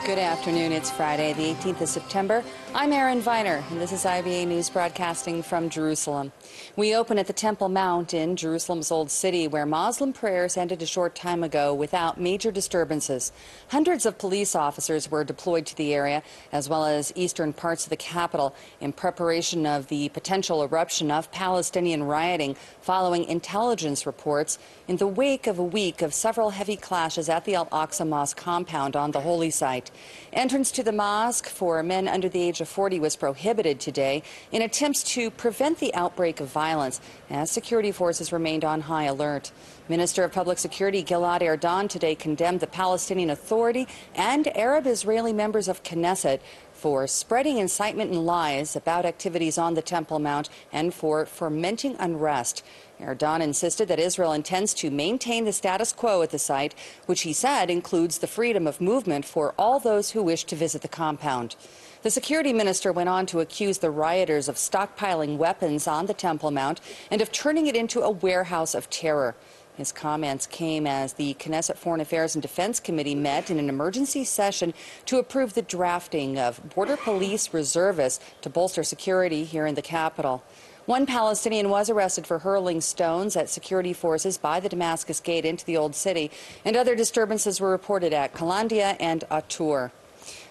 Good afternoon. It's Friday, the 18th of September. I'm Erin Viner, and this is IBA News broadcasting from Jerusalem. We open at the Temple Mount in Jerusalem's Old City, where Muslim prayers ended a short time ago without major disturbances. Hundreds of police officers were deployed to the area, as well as eastern parts of the capital, in preparation of the potential eruption of Palestinian rioting following intelligence reports in the wake of a week of several heavy clashes at the Al-Aqsa Mosque compound on the holy site. Entrance to the mosque for men under the age of 40 was prohibited today in attempts to prevent the outbreak of violence, as security forces remained on high alert. Minister of Public Security Gilad Erdan today condemned the Palestinian Authority and Arab-Israeli members of Knesset for spreading incitement and lies about activities on the Temple Mount and for fomenting unrest. Erdan insisted that Israel intends to maintain the status quo at the site, which he said includes the freedom of movement for all those who wish to visit the compound. The security minister went on to accuse the rioters of stockpiling weapons on the Temple Mount and of turning it into a warehouse of terror. His comments came as the Knesset Foreign Affairs and Defense Committee met in an emergency session to approve the drafting of border police reservists to bolster security here in the capital. One Palestinian was arrested for hurling stones at security forces by the Damascus Gate into the Old City, and other disturbances were reported at Kalandia and Atur.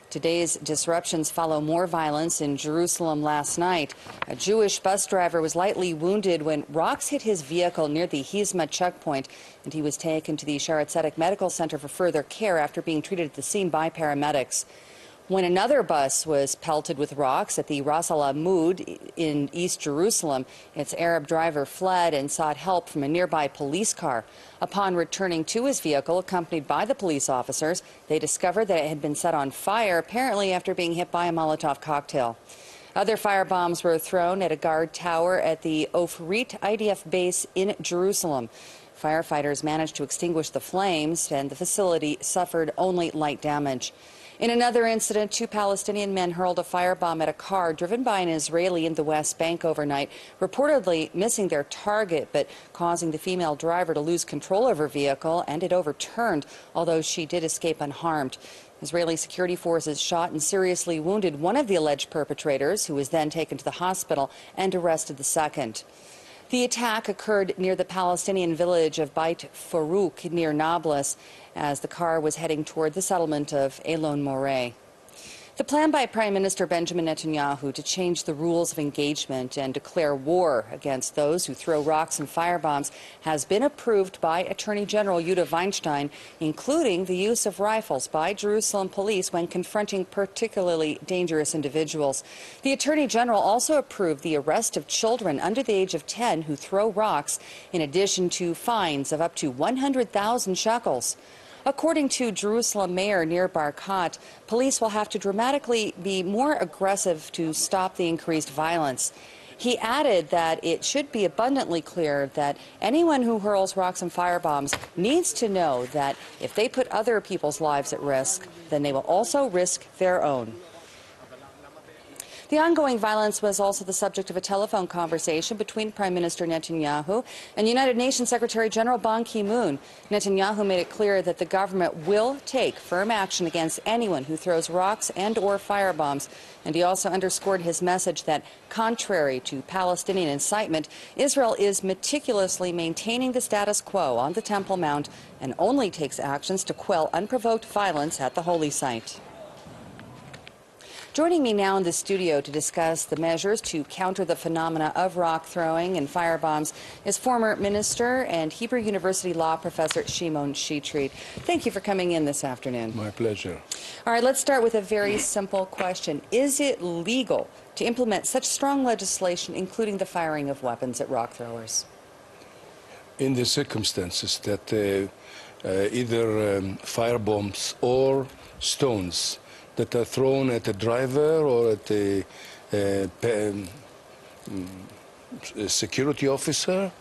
Today's disruptions follow more violence in Jerusalem last night. A Jewish bus driver was lightly wounded when rocks hit his vehicle near the Hizma checkpoint, and he was taken to the Shaare Zedek Medical Center for further care after being treated at the scene by paramedics. When another bus was pelted with rocks at the Ras Al Amud in East Jerusalem, its Arab driver fled and sought help from a nearby police car. Upon returning to his vehicle, accompanied by the police officers, they discovered that it had been set on fire, apparently after being hit by a Molotov cocktail. Other firebombs were thrown at a guard tower at the Ofrit IDF base in Jerusalem. Firefighters managed to extinguish the flames, and the facility suffered only light damage. In another incident, two Palestinian men hurled a firebomb at a car driven by an Israeli in the West Bank overnight, reportedly missing their target but causing the female driver to lose control of her vehicle, and it overturned, although she did escape unharmed. Israeli security forces shot and seriously wounded one of the alleged perpetrators, who was then taken to the hospital, and arrested the second. The attack occurred near the Palestinian village of Beit Farouk near Nablus as the car was heading toward the settlement of Elon Moreh. The plan by Prime Minister Benjamin Netanyahu to change the rules of engagement and declare war against those who throw rocks and firebombs has been approved by Attorney General Yehuda Weinstein, including the use of rifles by Jerusalem police when confronting particularly dangerous individuals. The Attorney General also approved the arrest of children under the age of 10 who throw rocks, in addition to fines of up to 100,000 shekels. According to Jerusalem Mayor Nir Barkat, police will have to dramatically be more aggressive to stop the increased violence. He added that it should be abundantly clear that anyone who hurls rocks and firebombs needs to know that if they put other people's lives at risk, then they will also risk their own. The ongoing violence was also the subject of a telephone conversation between Prime Minister Netanyahu and United Nations Secretary General Ban Ki-moon. Netanyahu made it clear that the government will take firm action against anyone who throws rocks and/or firebombs. And he also underscored his message that, contrary to Palestinian incitement, Israel is meticulously maintaining the status quo on the Temple Mount and only takes actions to quell unprovoked violence at the holy site. Joining me now in the studio to discuss the measures to counter the phenomena of rock throwing and firebombs is former minister and Hebrew University law professor Shimon Shetreat. Thank you for coming in this afternoon. My pleasure. All right, let's start with a very simple question. Is it legal to implement such strong legislation, including the firing of weapons at rock throwers? In the circumstances that either firebombs or stones that are thrown at a driver or at a security officer,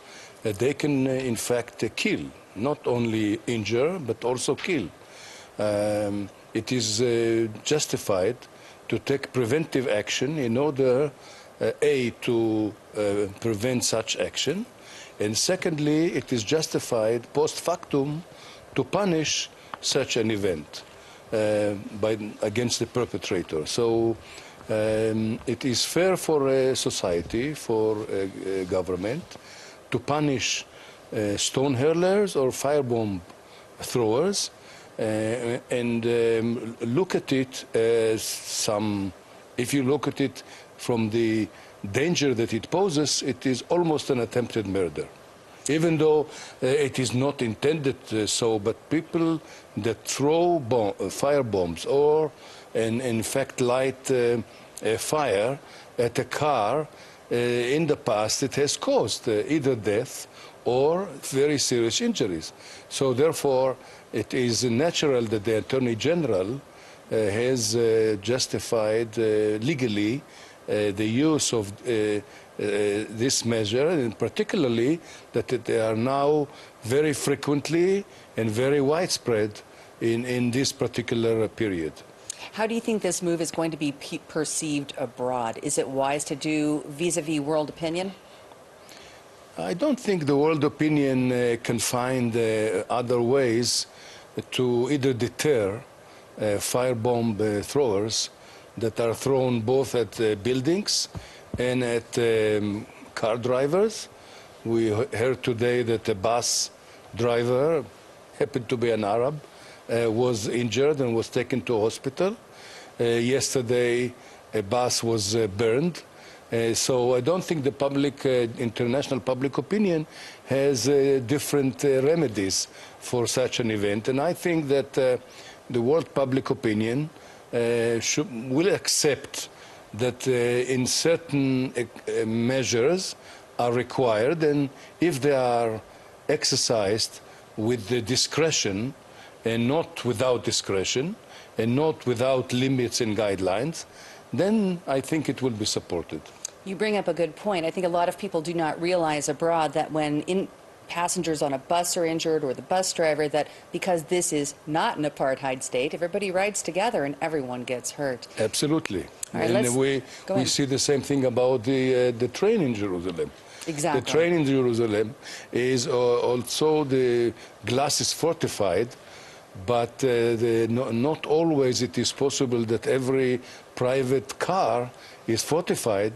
they can in fact kill, not only injure but also kill. It is justified to take preventive action in order, A, to prevent such action, and secondly, it is justified post factum to punish such an event. against the perpetrator. So it is fair for a society, for a government, to punish stone hurlers or firebomb throwers and look at it as if you look at it from the danger that it poses, it is almost an attempted murder. Even though it is not intended so, but people that throw fire bombs or in fact light a fire at a car, in the past it has caused either death or very serious injuries. So therefore it is natural that the Attorney General has justified legally the use of this measure, and particularly that they are now very frequently and very widespread in this particular period. How do you think this move is going to be perceived abroad? Is it wise to do vis-a-vis world opinion? I don't think the world opinion can find other ways to either deter firebomb throwers that are thrown both at buildings and at car drivers. We heard today that a bus driver, happened to be an Arab, was injured and was taken to a hospital. Yesterday, a bus was burned. So I don't think the public, international public opinion has different remedies for such an event. And I think that the world public opinion will accept that in certain measures are required, and if they are exercised with the discretion and not without discretion and not without limits and guidelines, then I think it will be supported. You bring up a good point. I think a lot of people do not realize abroad that when passengers on a bus are injured or the bus driver, that because this is not an apartheid state, everybody rides together and everyone gets hurt. Absolutely. All right, and we see the same thing about the train in Jerusalem. Exactly. The train in Jerusalem is also, the glass is fortified, but not always it is possible that every private car is fortified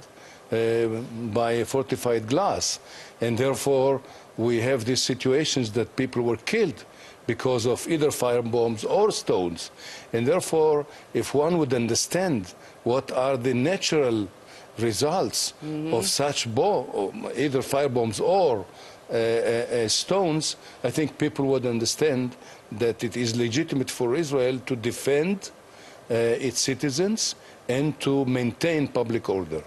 by fortified glass. And therefore, we have these situations that people were killed because of either fire bombs or stones. And therefore, if one would understand what are the natural results of such either fire bombs or stones, I think people would understand that it is legitimate for Israel to defend its citizens and to maintain public order.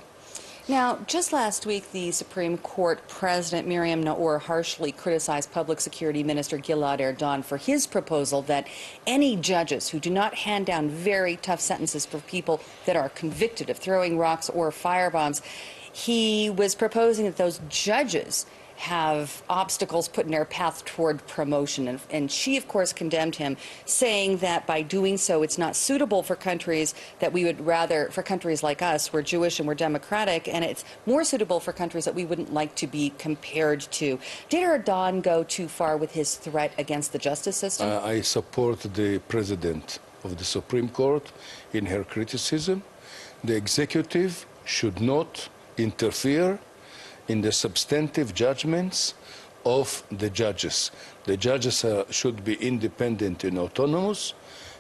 Now, just last week, the Supreme Court President Miriam Naor harshly criticized Public Security Minister Gilad Erdan for his proposal that any judges who do not hand down very tough sentences for people that are convicted of throwing rocks or firebombs, he was proposing that those judges have obstacles put in their path toward promotion. And she, of course, condemned him, saying that by doing so, it's not suitable for countries that we would rather, for countries like us, we're Jewish and we're democratic, and it's more suitable for countries that we wouldn't like to be compared to. Did Erdogan go too far with his threat against the justice system? I support the President of the Supreme Court in her criticism. The executive should not interfere in the substantive judgments of the judges. The judges should be independent and autonomous,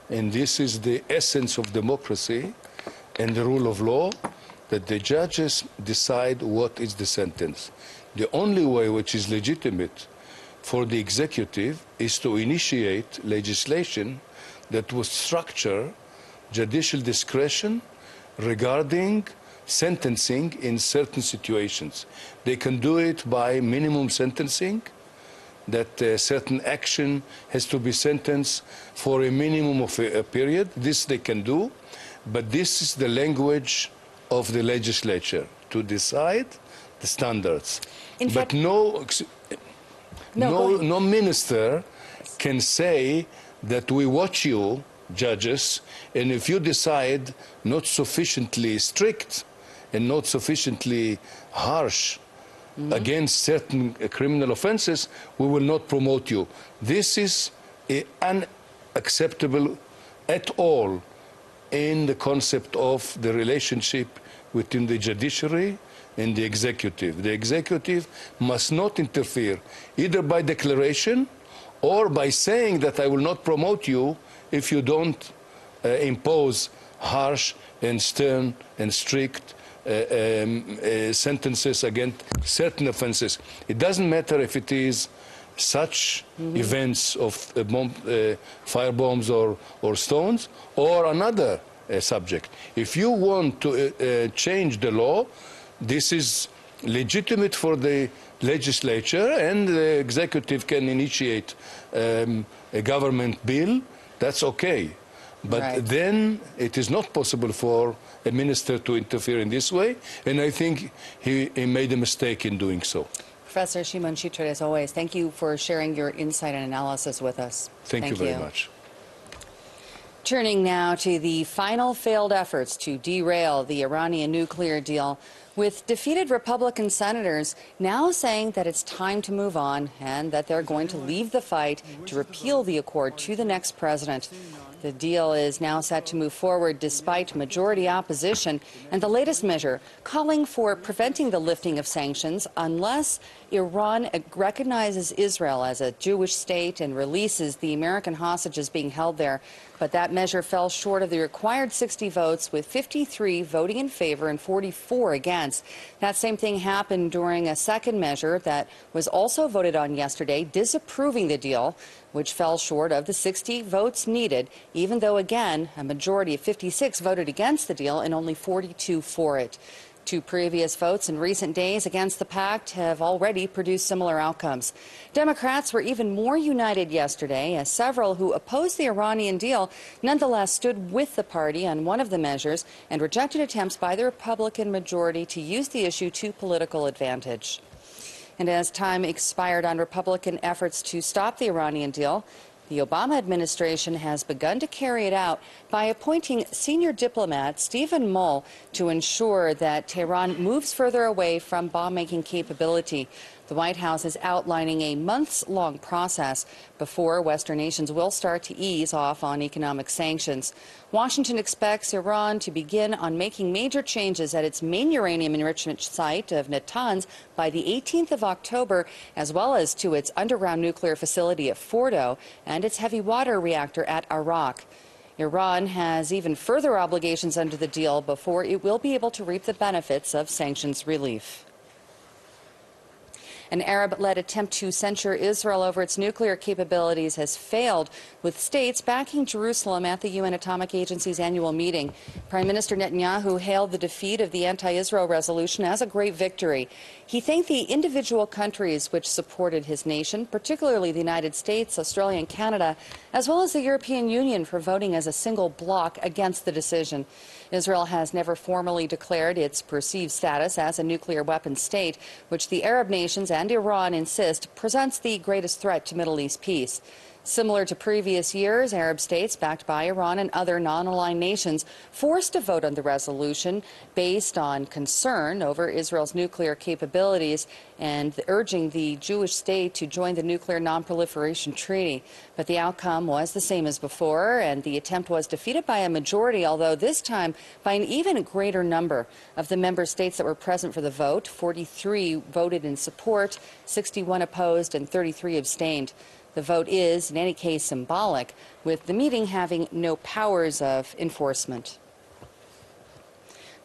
and this is the essence of democracy and the rule of law, that the judges decide what is the sentence. The only way which is legitimate for the executive is to initiate legislation that would structure judicial discretion regarding sentencing in certain situations. They can do it by minimum sentencing, that certain action has to be sentenced for a minimum of a period. This they can do, but this is the language of the legislature, to decide the standards. In fact, no minister can say that we watch you, judges, and if you decide not sufficiently strict and not sufficiently harsh against certain criminal offenses, we will not promote you. This is an unacceptable at all in the concept of the relationship between the judiciary and the executive. The executive must not interfere either by declaration or by saying that I will not promote you if you don't impose harsh and stern and strict sentences against certain offenses. It doesn't matter if it is such events of firebombs or stones or another subject. If you want to change the law, this is legitimate for the legislature, and the executive can initiate a government bill. That's okay. But then it is not possible for a minister to interfere in this way, and I think he made a mistake in doing so. Professor Shimon Shitrit, as always, thank you for sharing your insight and analysis with us. Thank you very much. Turning now to the final failed efforts to derail the Iranian nuclear deal, with defeated Republican senators now saying that it's time to move on and that they're going to leave the fight to repeal the accord to the next president. The deal is now set to move forward despite majority opposition, and the latest measure calling for preventing the lifting of sanctions unless Iran recognizes Israel as a Jewish state and releases the American hostages being held there. But that measure fell short of the required 60 votes, with 53 voting in favor and 44 against. That same thing happened during a second measure that was also voted on yesterday, disapproving the deal, which fell short of the 60 votes needed, even though, again, a majority of 56 voted against the deal and only 42 for it. Two previous votes in recent days against the pact have already produced similar outcomes. Democrats were even more united yesterday, as several who opposed the Iranian deal nonetheless stood with the party on one of the measures and rejected attempts by the Republican majority to use the issue to political advantage. And as time expired on Republican efforts to stop the Iranian deal, the Obama administration has begun to carry it out by appointing senior diplomat Stephen Mull to ensure that Tehran moves further away from bomb-making capability. The White House is outlining a months-long process before Western nations will start to ease off on economic sanctions. Washington expects Iran to begin on making major changes at its main uranium enrichment site of Natanz by the 18th of October, as well as to its underground nuclear facility at Fordo and its heavy water reactor at Arak. Iran has even further obligations under the deal before it will be able to reap the benefits of sanctions relief. An Arab-led attempt to censure Israel over its nuclear capabilities has failed, with states backing Jerusalem at the UN Atomic Agency's annual meeting. Prime Minister Netanyahu hailed the defeat of the anti-Israel resolution as a great victory. He thanked the individual countries which supported his nation, particularly the United States, Australia, and Canada, as well as the European Union, for voting as a single bloc against the decision. Israel has never formally declared its perceived status as a nuclear weapons state, which the Arab nations and Iran insist presents the greatest threat to Middle East peace. Similar to previous years, Arab states backed by Iran and other non-aligned nations forced to vote on the resolution based on concern over Israel's nuclear capabilities and urging the Jewish state to join the Nuclear Non-Proliferation Treaty. But the outcome was the same as before, and the attempt was defeated by a majority, although this time by an even greater number of the member states that were present for the vote. 43 voted in support, 61 opposed, and 33 abstained. The vote is, in any case, symbolic, with the meeting having no powers of enforcement.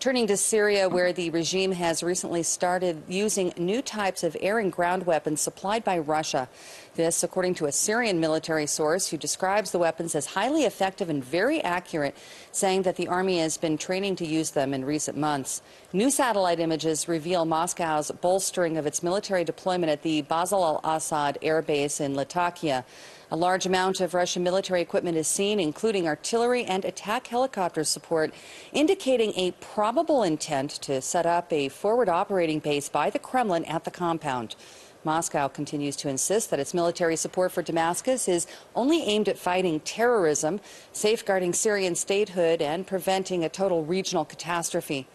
Turning to Syria, where the regime has recently started using new types of air and ground weapons supplied by Russia. This, according to a Syrian military source who describes the weapons as highly effective and very accurate, saying that the army has been training to use them in recent months. New satellite images reveal Moscow's bolstering of its military deployment at the Basel al-Assad air base in Latakia. A large amount of Russian military equipment is seen, including artillery and attack helicopter support, indicating a probable intent to set up a forward operating base by the Kremlin at the compound. Moscow continues to insist that its military support for Damascus is only aimed at fighting terrorism, safeguarding Syrian statehood, and preventing a total regional catastrophe.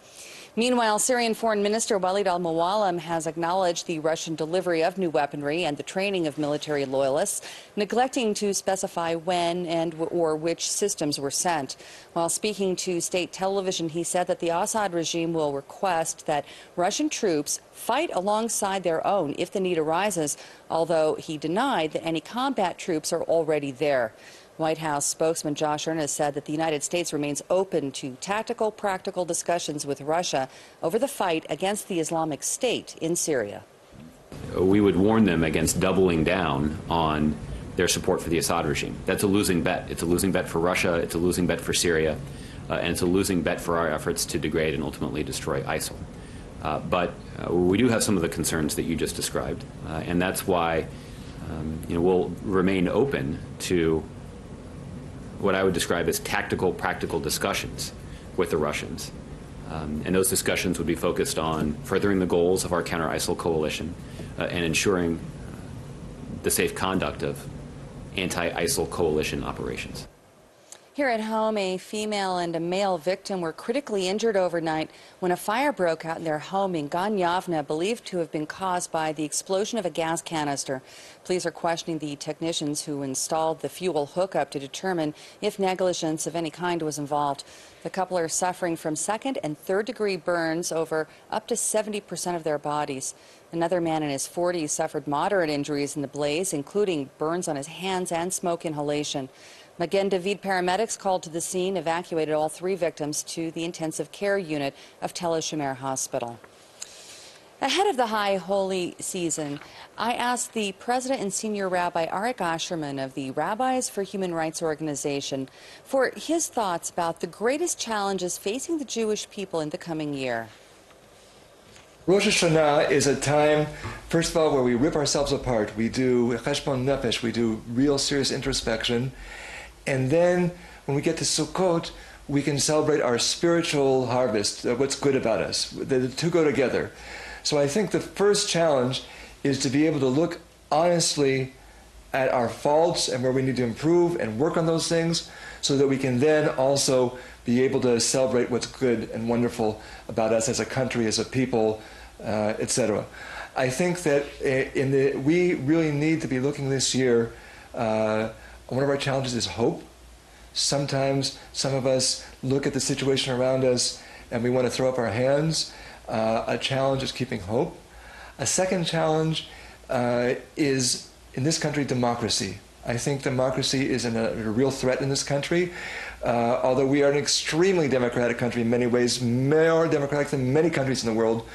Meanwhile, Syrian Foreign Minister Walid al-Muallim has acknowledged the Russian delivery of new weaponry and the training of military loyalists, neglecting to specify when and or which systems were sent. While speaking to state television, he said that the Assad regime will request that Russian troops fight alongside their own if the need arises, although he denied that any combat troops are already there. White House spokesman Josh Earnest said that the United States remains open to tactical, practical discussions with Russia over the fight against the Islamic State in Syria. We would warn them against doubling down on their support for the Assad regime. That's a losing bet. It's a losing bet for Russia, it's a losing bet for Syria, and it's a losing bet for our efforts to degrade and ultimately destroy ISIL. But we do have some of the concerns that you just described, and that's why we'll remain open to what I would describe as tactical, practical discussions with the Russians. And those discussions would be focused on furthering the goals of our counter-ISIL coalition and ensuring the safe conduct of anti-ISIL coalition operations. Here at home, a female and a male victim were critically injured overnight when a fire broke out in their home in Ganyavna, believed to have been caused by the explosion of a gas canister. Police are questioning the technicians who installed the fuel hookup to determine if negligence of any kind was involved. The couple are suffering from second and third degree burns over up to 70% of their bodies. Another man in his 40s suffered moderate injuries in the blaze, including burns on his hands and smoke inhalation. Magen David paramedics called to the scene, evacuated all three victims to the intensive care unit of Tel HaShomer Hospital. Ahead of the High Holy Season, I asked the president and senior rabbi Arik Asherman of the Rabbis for Human Rights organization for his thoughts about the greatest challenges facing the Jewish people in the coming year. Rosh Hashanah is a time, first of all, where we rip ourselves apart. We do cheshbon nefesh, we do real serious introspection. And then when we get to Sukkot, we can celebrate our spiritual harvest, what's good about us. The two go together. So I think the first challenge is to be able to look honestly at our faults and where we need to improve and work on those things so that we can then also be able to celebrate what's good and wonderful about us as a country, as a people, etc. I think that we really need to be looking this year. One of our challenges is hope. Sometimes some of us look at the situation around us and we want to throw up our hands. A challenge is keeping hope. A second challenge is, in this country, democracy. I think democracy is a real threat in this country. Although we are an extremely democratic country in many ways, more democratic than many countries in the world,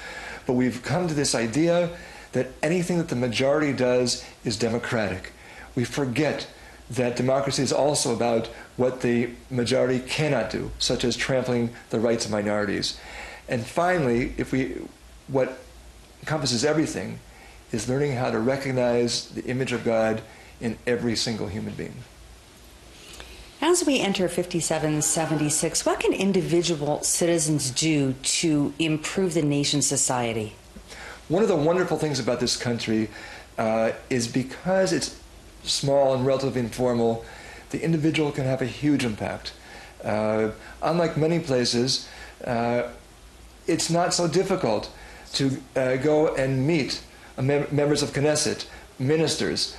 but we've come to this idea that anything that the majority does is democratic. We forget that democracy is also about what the majority cannot do, such as trampling the rights of minorities. And finally, what encompasses everything is learning how to recognize the image of God in every single human being. As we enter 5776, what can individual citizens do to improve the nation's society? One of the wonderful things about this country is because it's small and relatively informal, the individual can have a huge impact. Unlike many places, it's not so difficult to go and meet members of Knesset, ministers,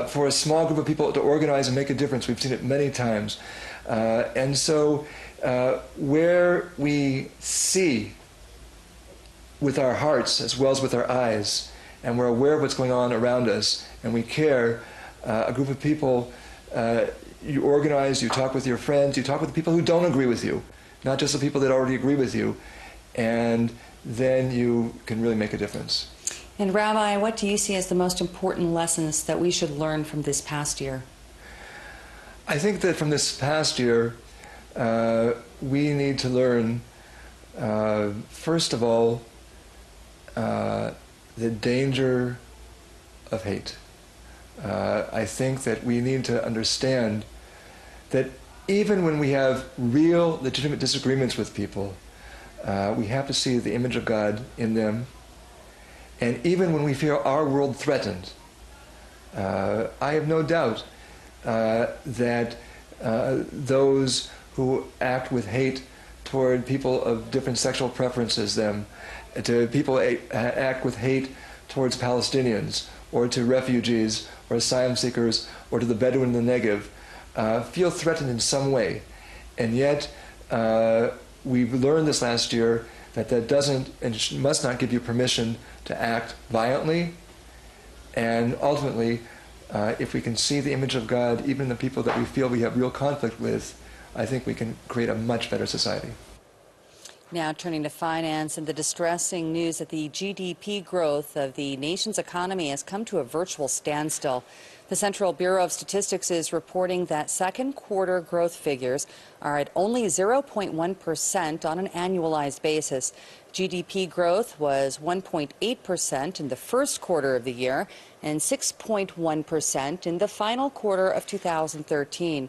for a small group of people to organize and make a difference. We've seen it many times. And so where we see with our hearts as well as with our eyes, and we're aware of what's going on around us, and we care, a group of people, you organize, you talk with your friends, you talk with the people who don't agree with you, not just the people that already agree with you, and then you can really make a difference. And Rabbi, what do you see as the most important lessons that we should learn from this past year? I think that from this past year, we need to learn, first of all, the danger of hate. I think that we need to understand that even when we have real, legitimate disagreements with people, we have to see the image of God in them. And even when we feel our world threatened, I have no doubt that those who act with hate toward people of different sexual preferences than to people act with hate towards Palestinians or to refugees or asylum seekers or to the Bedouin in the Negev feel threatened in some way. And yet we've learned this last year that doesn't and must not give you permission to act violently. And ultimately, if we can see the image of God even in the people that we feel we have real conflict with, I think we can create a much better society. Now turning to finance and the distressing news that the GDP growth of the nation's economy has come to a virtual standstill. The Central Bureau of Statistics is reporting that second quarter growth figures are at only 0.1% on an annualized basis. GDP growth was 1.8% in the first quarter of the year and 6.1% in the final quarter of 2013.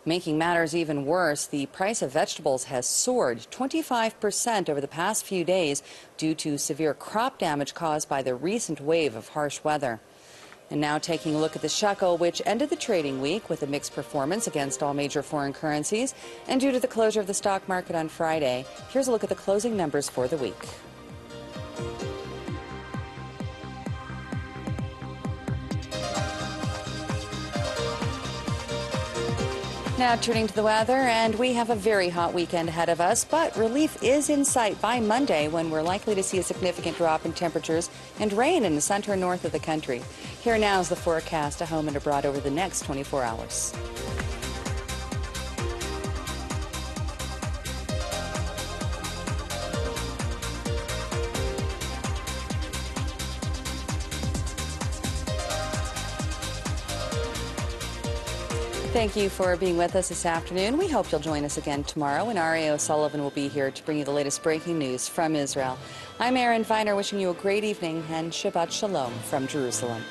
Making matters even worse, the price of vegetables has soared 25% over the past few days due to severe crop damage caused by the recent wave of harsh weather. And now taking a look at the shekel, which ended the trading week with a mixed performance against all major foreign currencies. And due to the closure of the stock market on Friday, here's a look at the closing numbers for the week. Now turning to the weather, and we have a very hot weekend ahead of us, but relief is in sight by Monday when we're likely to see a significant drop in temperatures and rain in the center and north of the country. Here now is the forecast at home and abroad over the next 24 hours. Thank you for being with us this afternoon. We hope you'll join us again tomorrow, and R.A. O'Sullivan will be here to bring you the latest breaking news from Israel. I'm Erin Viner, wishing you a great evening and Shabbat Shalom from Jerusalem.